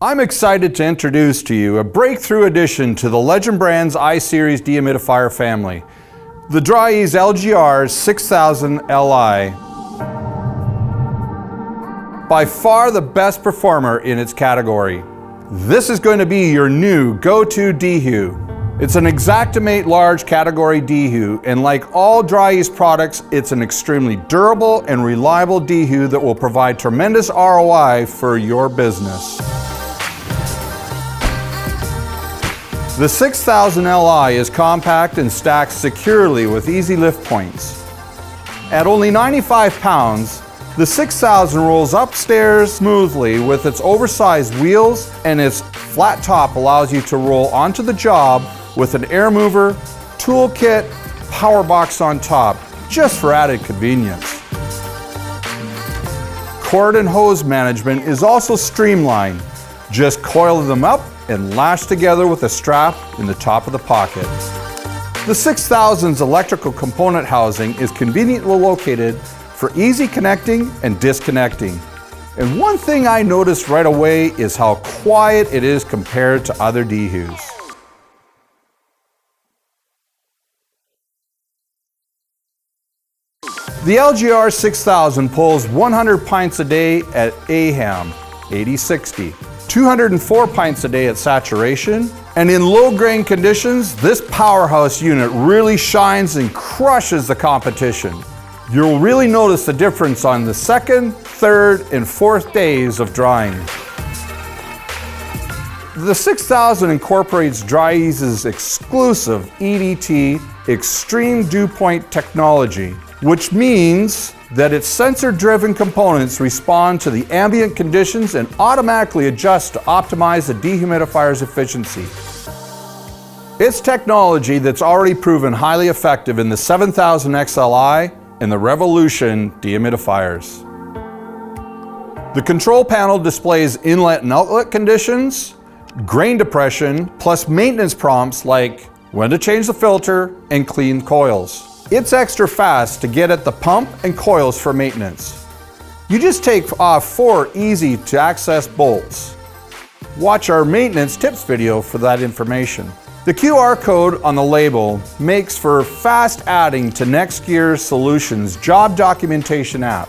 I'm excited to introduce to you a breakthrough addition to the Legend Brands I-Series dehumidifier family, the Dri-Eaz LGR 6000 Li. By far the best performer in its category. This is going to be your new go-to dehu. It's an Xactimate large category dehu, and like all Dri-Eaz products, it's an extremely durable and reliable dehu that will provide tremendous ROI for your business. The 6000 Li is compact and stacks securely with easy lift points. At only 95 pounds, the 6000 rolls upstairs smoothly with its oversized wheels, and its flat top allows you to roll onto the job with an air mover, toolkit, power box on top, just for added convenience. Cord and hose management is also streamlined. Just coil them up and lash together with a strap in the top of the pocket. The 6000's electrical component housing is conveniently located for easy connecting and disconnecting. And one thing I noticed right away is how quiet it is compared to other dehus. The LGR 6000 pulls 100 pints a day at AHAM, 80-60. 204 pints a day at saturation, and in low grain conditions, this powerhouse unit really shines and crushes the competition. You'll really notice the difference on the second, third, and fourth days of drying. The 6000 incorporates Dri-Eaz's exclusive EDT Extreme Dew Point technology, which means that its sensor-driven components respond to the ambient conditions and automatically adjust to optimize the dehumidifier's efficiency. It's technology that's already proven highly effective in the 7000 XLI and the Revolution dehumidifiers. The control panel displays inlet and outlet conditions, grain depression, plus maintenance prompts like when to change the filter and clean coils. It's extra fast to get at the pump and coils for maintenance. You just take off 4 easy to access bolts. Watch our maintenance tips video for that information. The QR code on the label makes for fast adding to NextGear Solutions job documentation app.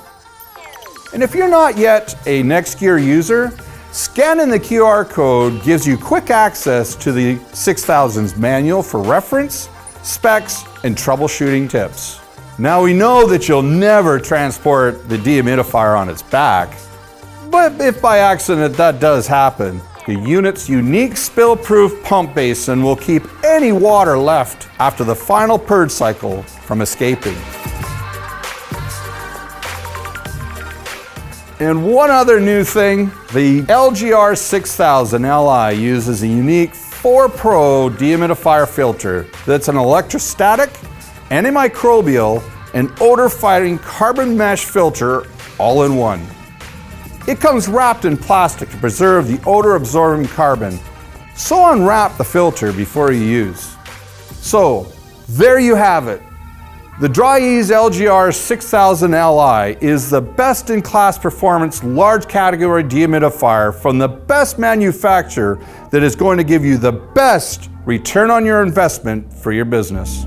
And if you're not yet a NextGear user, scanning the QR code gives you quick access to the 6000's manual for reference, specs, and troubleshooting tips. Now we know that you'll never transport the dehumidifier on its back, but if by accident that does happen, the unit's unique spill-proof pump basin will keep any water left after the final purge cycle from escaping. And one other new thing, the LGR 6000 Li uses a unique 4 Pro dehumidifier filter that's an electrostatic, antimicrobial, and odor-fighting carbon mesh filter all in one. It comes wrapped in plastic to preserve the odor-absorbing carbon, so unwrap the filter before you use. So, there you have it. The Dri-Eaz LGR 6000 Li is the best-in-class performance large category dehumidifier from the best manufacturer that is going to give you the best return on your investment for your business.